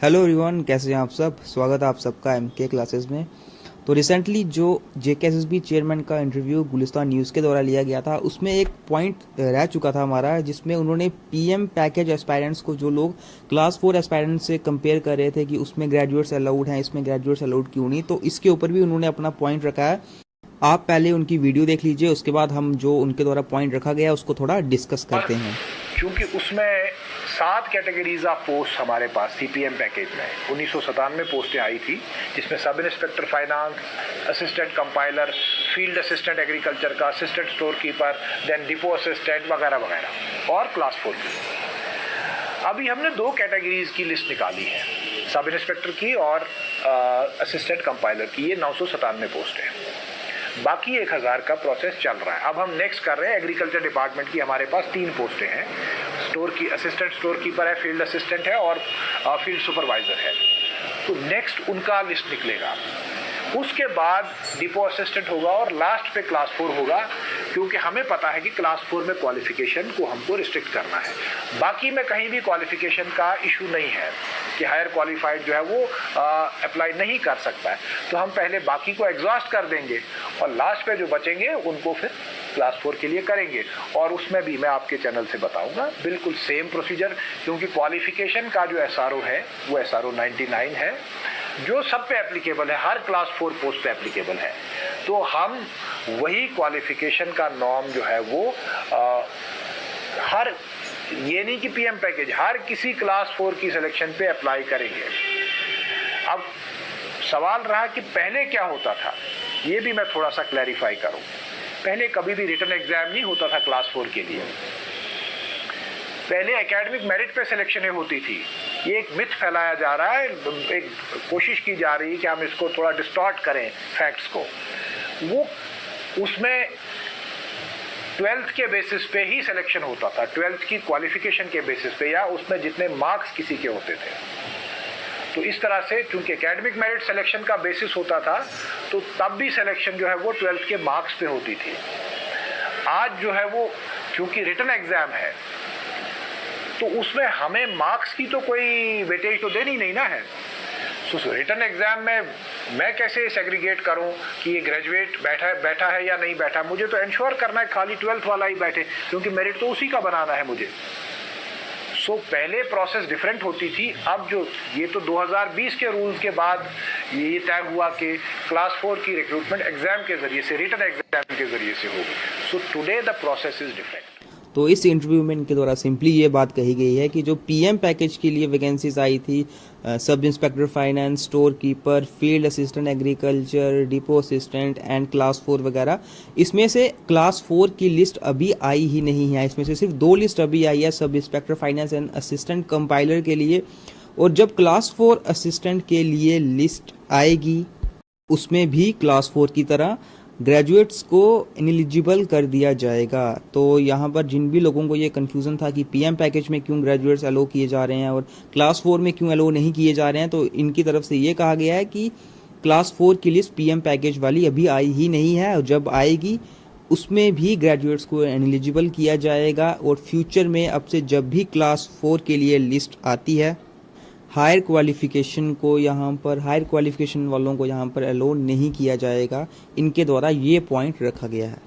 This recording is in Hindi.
हेलो एवरीवन, कैसे हैं आप सब। स्वागत है आप सबका एमके क्लासेस में। तो रिसेंटली जो जेकेएसएसबी चेयरमैन का इंटरव्यू गुलिस्तान न्यूज़ के द्वारा लिया गया था, उसमें एक पॉइंट रह चुका था हमारा, जिसमें उन्होंने पीएम पैकेज एस्पायरेंट्स को, जो लोग क्लास 4 एस्पायरेंट्स से कंपेयर कर रहे थे कि उसमें ग्रेजुएट्स अलाउड हैं, इसमें ग्रेजुएट्स अलाउड क्यों नहीं, तो इसके ऊपर भी उन्होंने अपना पॉइंट रखा है। आप पहले उनकी वीडियो देख लीजिए, उसके बाद हम जो उनके द्वारा पॉइंट रखा गया उसको थोड़ा डिस्कस करते हैं। क्योंकि उसमें 7 कैटेगरीज ऑफ पोस्ट हमारे पास सीपीएम पैकेज में 1997 पोस्टें आई थी, जिसमें sub inspector finance, assistant compiler, field assistant agriculture का, assistant store keeper, then depot assistant वगैरह वगैरह, और क्लास 4 की। अभी हमने 2 कैटेगरीज की लिस्ट निकाली है, सब इंस्पेक्टर की और असिस्टेंट कंपाइलर की। ये 997 पोस्ट है, बाकी 1000 का प्रोसेस चल रहा है। अब हम नेक्स्ट कर रहे हैं एग्रीकल्चर डिपार्टमेंट की। हमारे पास 3 पोस्टें हैं, स्टोर की असिस्टेंट स्टोर कीपर है, फील्ड असिस्टेंट है और फील्ड सुपरवाइजर है। तो नेक्स्ट उनका लिस्ट निकलेगा, उसके बाद डिपो असिस्टेंट होगा और लास्ट पे क्लास 4 होगा, क्योंकि हमें पता है कि क्लास 4 में क्वालिफिकेशन को हमको रिस्ट्रिक्ट करना है। बाकी में कहीं भी क्वालिफिकेशन का इशू नहीं है कि हायर क्वालिफाइड जो है वो अप्लाई नहीं कर सकता है। तो हम पहले बाकी को एग्जॉस्ट कर देंगे और लास्ट पे जो बचेंगे उनको फिर क्लास 4 के लिए करेंगे। और उसमें भी मैं आपके चैनल से बताऊंगा बिल्कुल सेम प्रोसीजर, क्योंकि क्वालिफिकेशन का जो एसआरओ है वो एसआरओ 99 है, जो सब पे एप्लीकेबल है, हर क्लास 4 पोस्ट पे एप्लीकेबल है। तो हम वही क्वालिफिकेशन का नॉर्म जो है वो हर, ये नहीं कि पीएम पैकेज, हर किसी क्लास 4 की सिलेक्शन पे अप्लाई करेंगे। अब सवाल रहा कि पहले क्या होता था, ये भी मैं थोड़ा सा क्लैरिफाई करूं। पहले कभी भी रिटन एग्जाम नहीं होता था क्लास 4 के लिए। पहले एकेडमिक मेरिट पे सिलेक्शनें होती थी। ये एक मिथ फैलाया जा रहा है, एक कोशिश की जा रही है कि हम इसको थोड़ा डिस्टॉर्ट करें फैक्ट्स को। वो उसमें 12th के बेसिस पे ही सिलेक्शन होता था, 12th की क्वालिफिकेशन के बेसिस पे, या उसमें जितने मार्क्स किसी के होते थे। तो इस तरह से चूंकि एकेडमिक मेरिट सिलेक्शन का बेसिस होता था, तो तब भी सिलेक्शन जो है वो 12th के मार्क्स पे होती थी। आज जो है वो चूंकि रिटन एग्जाम है, तो उसमें हमें मार्क्स की तो कोई वेटेज तो देनी नहीं ना है। तो रिटन एग्जाम में मैं कैसे सेग्रीगेट करूं कि ये ग्रेजुएट बैठा है या नहीं बैठा। मुझे तो इंश्योर करना है खाली 12th वाला ही बैठे, क्योंकि मेरिट तो उसी का बनाना है मुझे। पहले प्रोसेस डिफरेंट होती थी। अब जो ये तो 2020 के रूल्स के बाद ये तय हुआ कि क्लास 4 की रिक्रूटमेंट एग्जाम के जरिए से, रिटन एग्जाम के जरिए से होगी। So today the process is different. तो इस इंटरव्यू में इनके द्वारा सिंपली ये बात कही गई है कि जो पीएम पैकेज के लिए वैकेंसीज आई थी, सब inspector finance, store keeper, field assistant agriculture, depot assistant and class 4 वगैरह, इसमें से क्लास 4 की लिस्ट अभी आई ही नहीं है। इसमें से सिर्फ 2 लिस्ट अभी आई है, सब inspector finance and assistant compiler के लिए। और जब क्लास 4 असिस्टेंट के लिए लिस्ट आएगी, उसमें भी क्लास 4 की तरह ग्रेजुएट्स को इनएलिजिबल कर दिया जाएगा। तो यहाँ पर जिन भी लोगों को ये कन्फ्यूज़न था कि पीएम पैकेज में क्यों ग्रेजुएट्स अलो किए जा रहे हैं और क्लास 4 में क्यों अलो नहीं किए जा रहे हैं, तो इनकी तरफ से ये कहा गया है कि क्लास 4 की लिस्ट पीएम पैकेज वाली अभी आई ही नहीं है, और जब आएगी उसमें भी ग्रेजुएट्स को इनएलिजिबल किया जाएगा। और फ्यूचर में अब से जब भी क्लास 4 के लिए लिस्ट आती है, हायर क्वालिफिकेशन वालों को यहाँ पर अलो नहीं किया जाएगा। इनके द्वारा ये पॉइंट रखा गया है।